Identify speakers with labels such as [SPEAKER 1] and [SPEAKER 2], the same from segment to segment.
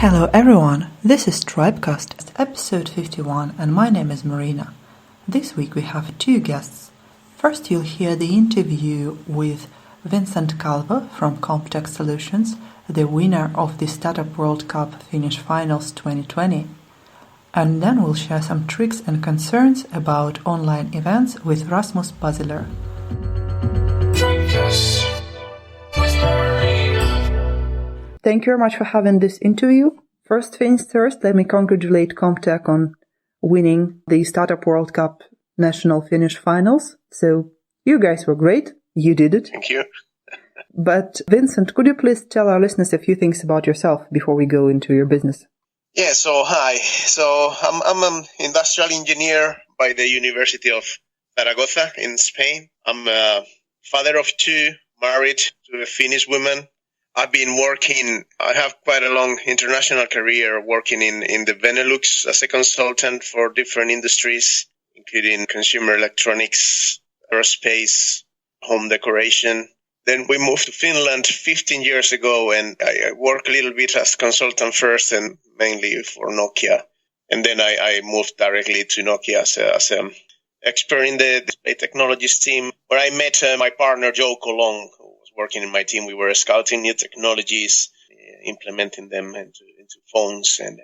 [SPEAKER 1] Hello everyone, this is Tribecast, episode 51, and my name is Marina. This week we have two guests. First you'll hear the interview with Vicente Calvo from Comptek Solutions, the winner of the Startup World Cup Finnish Finals 2020. And then we'll share some tricks and concerns about online events with Rasmus Basilier. Thank you very much for having this interview. First things first, let me congratulate Comptek on winning the Startup World Cup National Finnish Finals. So you guys were great. You did it.
[SPEAKER 2] Thank you.
[SPEAKER 1] But Vincent, could you please tell our listeners a few things about yourself before we go into your business?
[SPEAKER 2] Yeah, so hi. So I'm an industrial engineer by the University of Zaragoza in Spain. I'm a father of two, married to a Finnish woman. I have quite a long international career working in the Benelux as a consultant for different industries, including consumer electronics, aerospace, home decoration. Then we moved to Finland 15 years ago, and I worked a little bit as consultant first and mainly for Nokia. And then I moved directly to Nokia as an expert in the display technologies team, where I met my partner, Jouko Long, who was working in my team. We were scouting new technologies, implementing them into phones. And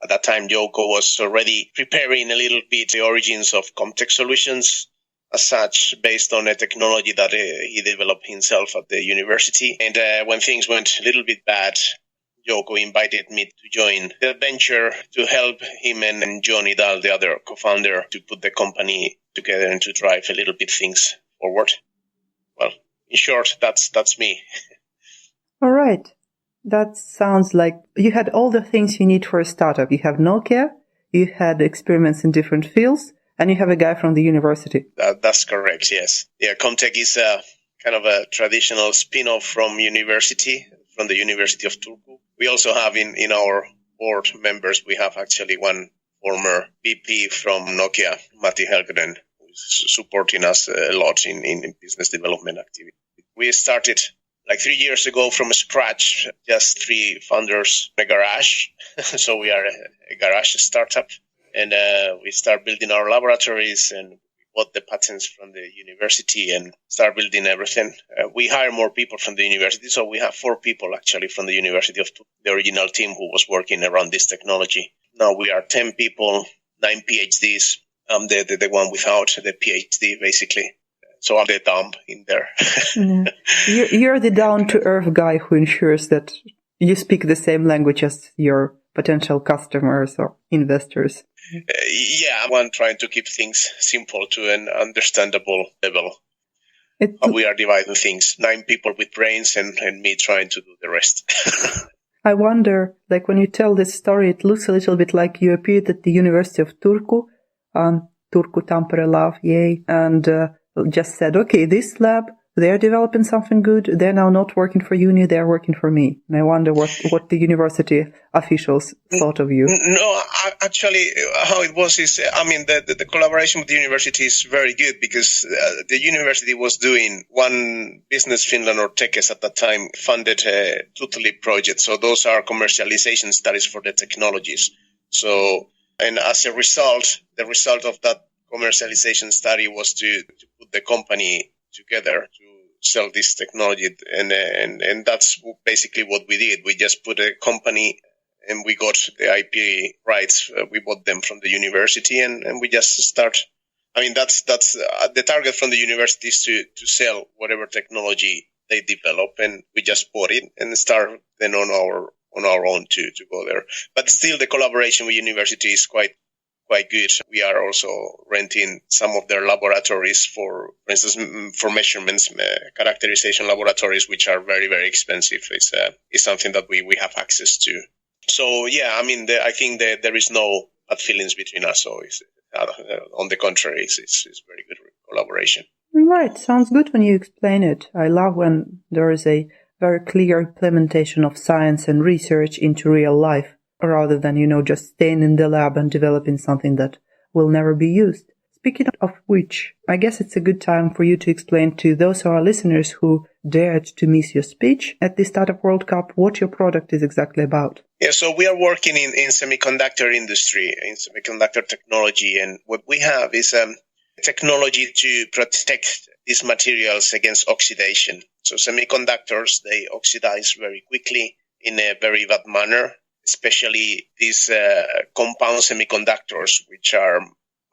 [SPEAKER 2] at that time, Jouko was already preparing a little bit the origins of Comptek Solutions, as such, based on a technology that he developed himself at the university. And when things went a little bit bad, Jouko invited me to join the venture to help him and Johnny Dahl, the other co-founder, to put the company together and to drive a little bit things forward. Well, in short, that's me.
[SPEAKER 1] All right. That sounds like you had all the things you need for a startup. You have Nokia, you had experiments in different fields, and you have a guy from the university.
[SPEAKER 2] That's correct, yes. Yeah, Comptek is a kind of a traditional spin-off from the University of Turku. We also have in our board members, we have actually one former VP from Nokia, Matti Helgren, who is supporting us a lot in business development activity. We started like 3 years ago from scratch, just 3 founders in a garage. So we are a garage startup. And we start building our laboratories, and we bought the patents from the university and start building everything. We hire more people from the university, so we have 4 people actually from the University of the original team who was working around this technology. Now we are 10 people, 9 PhDs. I'm the one without the PhD, basically. So I'm the dumb in there.
[SPEAKER 1] You're the down-to-earth guy who ensures that you speak the same language as your potential customers or investors.
[SPEAKER 2] I'm one trying to keep things simple to an understandable level. We are dividing things, 9 people with brains and me trying to do the rest.
[SPEAKER 1] I wonder, like when you tell this story, it looks a little bit like you appeared at the University of Turku, Turku Tampere Lab, yay, and just said, okay, this lab, they're developing something good. They're now not working for uni. They're working for me. And I wonder what the university officials thought of you.
[SPEAKER 2] No, actually, how it was is, the collaboration with the university is very good because the university was doing one Business Finland or Tekes at that time funded a Tutuli project. So those are commercialization studies for the technologies. So, and as a result, the result of that commercialization study was to put the company together to sell this technology, and that's basically what we did. We just put a company, and we got the IP rights. We bought them from the university, and we just start. That's the target from the university is to sell whatever technology they develop, and we just bought it and start then on our own to go there. But still, the collaboration with university is quite good. We are also renting some of their laboratories for instance, for measurements, characterization laboratories, which are very, very expensive. It's something that we have access to. So, I think that there is no bad feelings between us. So, on the contrary, it's very good collaboration.
[SPEAKER 1] Right. Sounds good when you explain it. I love when there is a very clear implementation of science and research into real life, rather than, just staying in the lab and developing something that will never be used. Speaking of which, I guess it's a good time for you to explain to those of our listeners who dared to miss your speech at the Startup World Cup, what your product is exactly about.
[SPEAKER 2] Yeah, so we are working in semiconductor industry, in semiconductor technology, and what we have is technology to protect these materials against oxidation. So semiconductors, they oxidize very quickly in a very bad manner, especially these compound semiconductors, which are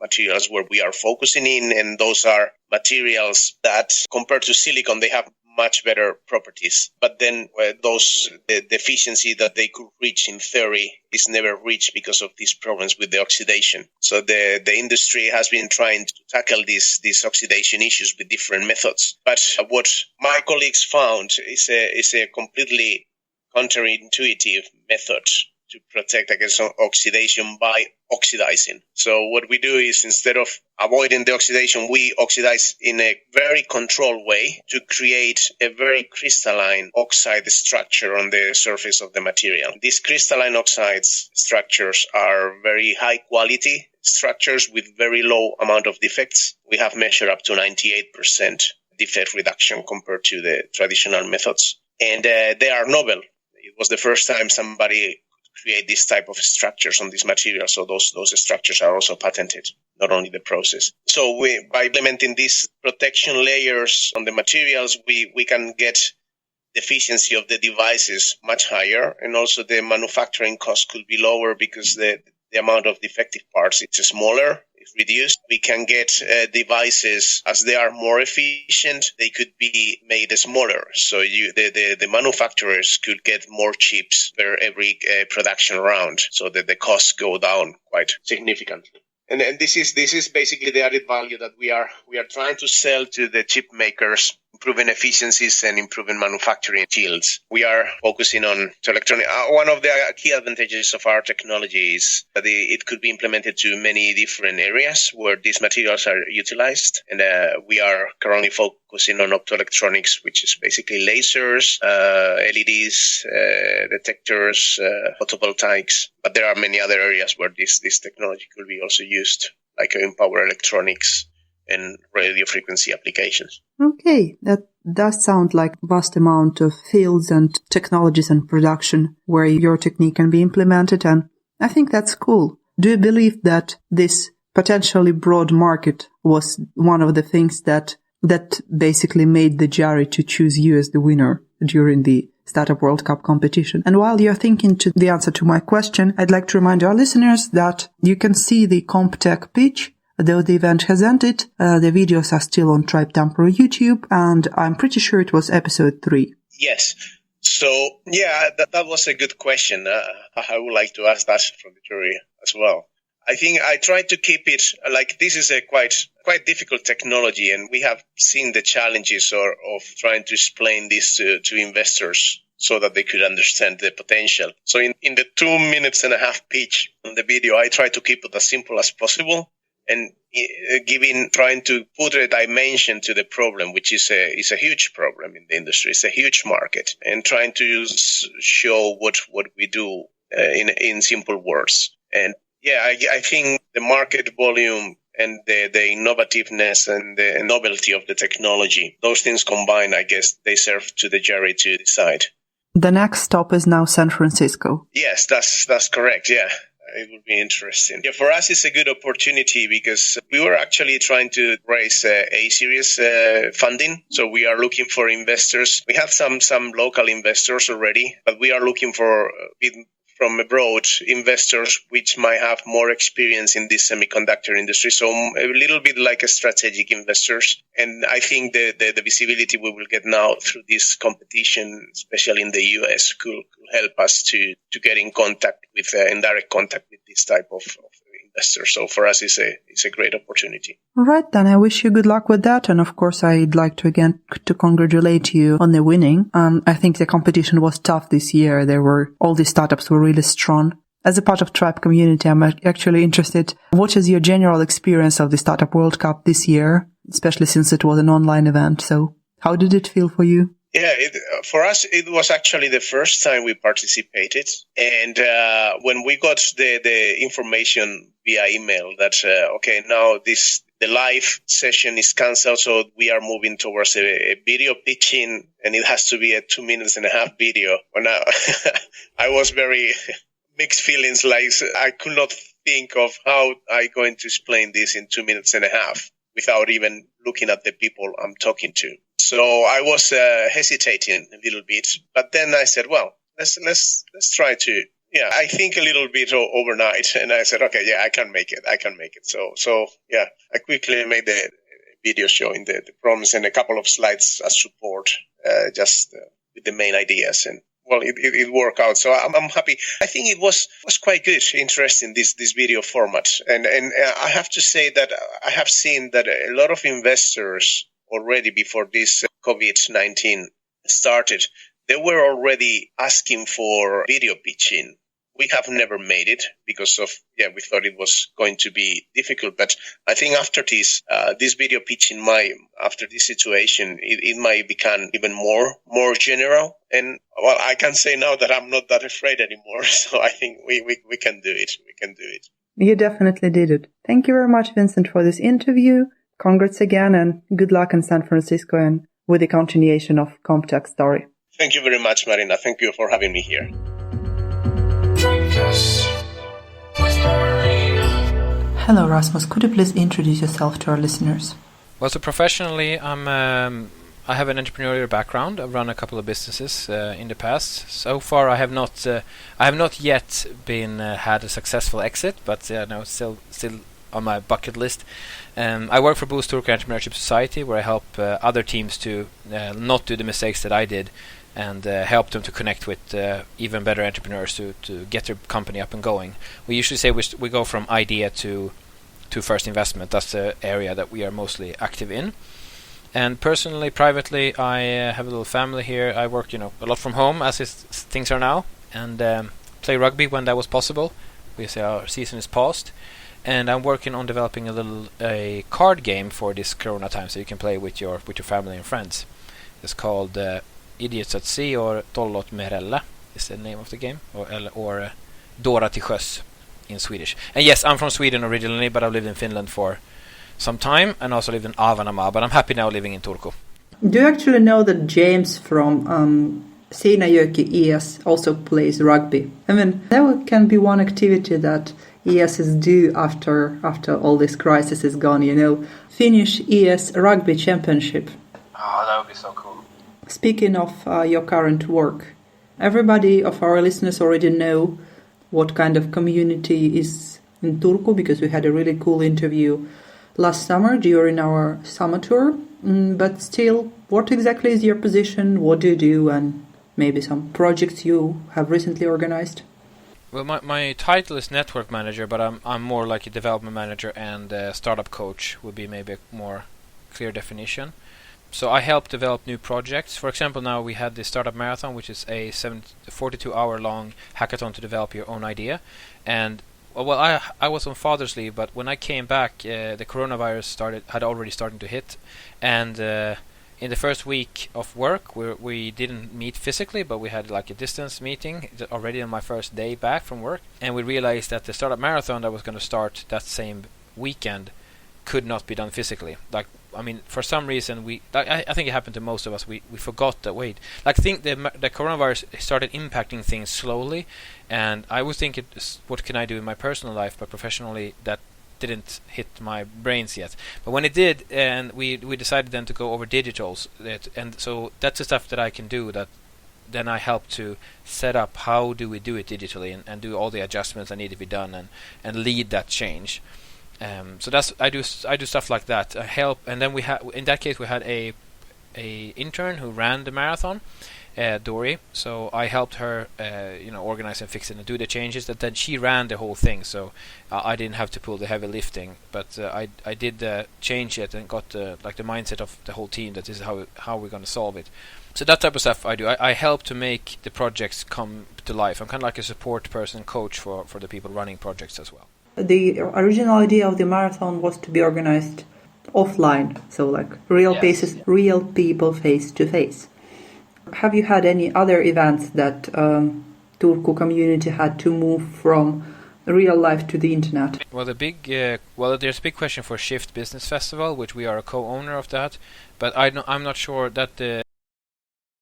[SPEAKER 2] materials where we are focusing in, and those are materials that, compared to silicon, they have much better properties. But then the efficiency that they could reach in theory is never reached because of these problems with the oxidation. So the industry has been trying to tackle these oxidation issues with different methods. But what my colleagues found is a completely counterintuitive method to protect against oxidation by oxidizing. So what we do is, instead of avoiding the oxidation, we oxidize in a very controlled way to create a very crystalline oxide structure on the surface of the material. These crystalline oxides structures are very high quality structures with very low amount of defects. We have measured up to 98% defect reduction compared to the traditional methods. And they are novel. It was the first time somebody create this type of structures on this material. So those structures are also patented, not only the process. So by implementing these protection layers on the materials, we can get the efficiency of the devices much higher, and also the manufacturing cost could be lower because the amount of defective parts is smaller. Reduced. We can get devices, as they are more efficient, they could be made smaller. So the manufacturers could get more chips per every production round, so that the costs go down quite significantly. And this is basically the added value that we are trying to sell to the chip makers, improving efficiencies and improving manufacturing yields. We are focusing on electronic. One of the key advantages of our technology is that it could be implemented to many different areas where these materials are utilized. And we are currently focusing on optoelectronics, which is basically lasers, LEDs, detectors, photovoltaics. But there are many other areas where this technology could be also used, like in power electronics and radio frequency applications.
[SPEAKER 1] Okay, that does sound like a vast amount of fields and technologies and production where your technique can be implemented, and I think that's cool. Do you believe that this potentially broad market was one of the things that basically made the jury to choose you as the winner during the Startup World Cup competition? And while you're thinking to the answer to my question, I'd like to remind our listeners that you can see the Comptek pitch. Though the event has ended, the videos are still on Tribe Temporal YouTube, and I'm pretty sure it was episode 3.
[SPEAKER 2] Yes. So, yeah, that was a good question. I would like to ask that from the jury as well. I think I tried to keep it like this is a quite difficult technology, and we have seen the challenges of trying to explain this to investors so that they could understand the potential. So in the 2 minutes and a half pitch on the video, I tried to keep it as simple as possible, and trying to put a dimension to the problem, which is a huge problem in the industry. It's a huge market, and trying to show what we do in simple words. And yeah, I think the market volume and the innovativeness and the novelty of the technology, those things combined, I guess they serve to the jury to decide.
[SPEAKER 1] The next stop is now San Francisco.
[SPEAKER 2] Yes, that's correct. Yeah. It would be interesting. Yeah, for us, it's a good opportunity because we were actually trying to raise A-series funding. So we are looking for investors. We have some local investors already, but we are looking for from abroad investors which might have more experience in this semiconductor industry. So a little bit like a strategic investors. And I think the visibility we will get now through this competition, especially in the US, could help us to get in contact with, in direct contact with this type of investors. So for us, it's a great opportunity.
[SPEAKER 1] All right, then I wish you good luck with that. And of course, I'd like to again to congratulate you on the winning. I think the competition was tough this year. All the startups were really strong. As a part of Tribe community, I'm actually interested. What is your general experience of the Startup World Cup this year, especially since it was an online event? So how did it feel for you?
[SPEAKER 2] Yeah, for us, it was actually the first time we participated. And when we got the information via email that, okay, now the the live session is cancelled, so we are moving towards a video pitching, and it has to be a 2.5 minutes video. Well, now I was very mixed feelings, like I could not think of how I'm going to explain this in 2.5 minutes without even looking at the people I'm talking to. So I was hesitating a little bit, but then I said, well, let's try to. Yeah, I think a little bit overnight, and I said, okay, yeah, I can make it. So yeah, I quickly made the video showing the problems and a couple of slides as support, just with the main ideas. And well, it worked out. So I'm happy. I think it was quite good, interesting, this video format. And I have to say that I have seen that a lot of investors already before this COVID-19 started, they were already asking for video pitching. We have never made it because of, we thought it was going to be difficult. But I think after this video pitching after this situation, it might become even more general. And well, I can say now that I'm not that afraid anymore. So I think we can do it. We can do it.
[SPEAKER 1] You definitely did it. Thank you very much, Vincent, for this interview. Congrats again and good luck in San Francisco and with the continuation of Comptek story.
[SPEAKER 2] Thank you very much, Marina. Thank you for having me here.
[SPEAKER 1] Hello, Rasmus. Could you please introduce yourself to our listeners?
[SPEAKER 3] Well, so professionally, I have an entrepreneurial background. I've run a couple of businesses in the past. So far, I have not yet been had a successful exit, but no, still on my bucket list. I work for Boost Turku Entrepreneurship Society, where I help other teams to not do the mistakes that I did, and help them to connect with even better entrepreneurs to get their company up and going. We usually say we go from idea to first investment. That's the area that we are mostly active in. And personally, privately, I have a little family here. I work, a lot from home as things are now, and play rugby when that was possible. We say our season is past, and I'm working on developing a card game for this Corona time, so you can play with your family and friends. It's called Idiots at Sea, or Tollot Merella is the name of the game, or Dårar till sjöss in Swedish. And yes, I'm from Sweden originally, but I've lived in Finland for some time, and also lived in Ahvenanmaa, but I'm happy now living in Turku.
[SPEAKER 1] Do you actually know that James from Seinäjoki ES also plays rugby? I mean, that can be one activity that ESs do after all this crisis is gone, Finnish ES Rugby Championship.
[SPEAKER 3] Oh, that would be so cool.
[SPEAKER 1] Speaking of your current work, everybody of our listeners already know what kind of community is in Turku, because we had a really cool interview last summer during our summer tour. But still, what exactly is your position? What do you do? And maybe some projects you have recently organized?
[SPEAKER 3] Well, my title is network manager, but I'm more like a development manager, and startup coach would be maybe a more clear definition. So I help develop new projects. For example, now we had the Startup Marathon, which is a 42-hour long hackathon to develop your own idea. And well, I was on Father's leave, but when I came back, the coronavirus had already started to hit. And in the first week of work, we didn't meet physically, but we had like a distance meeting already on my first day back from work. And we realized that the Startup Marathon that was going to start that same weekend could not be done physically. For some reason, I think it happened to most of us. We forgot that. The coronavirus started impacting things slowly, and I was thinking, what can I do in my personal life? But professionally, that didn't hit my brains yet. But when it did, and we decided then to go over digitals, and so that's the stuff that I can do. That then I help to set up how do we do it digitally, and do all the adjustments that need to be done, and lead that change. So I do stuff like that. I help, and then we had a intern who ran the marathon, Dory. So I helped her, organize and fix it and do the changes. That then she ran the whole thing. So I didn't have to pull the heavy lifting, but I did change it and got the mindset of the whole team that this is how we're going to solve it. So that type of stuff I do. I help to make the projects come to life. I'm kind of like a support person, coach for the people running projects as well.
[SPEAKER 1] The original idea of the marathon was to be organized offline, so like real people face to face. Have you had any other events that Turku community had to move from real life to the internet?
[SPEAKER 3] Well, there's a big question for Shift Business Festival, which we are a co-owner of that, but I'm not sure that the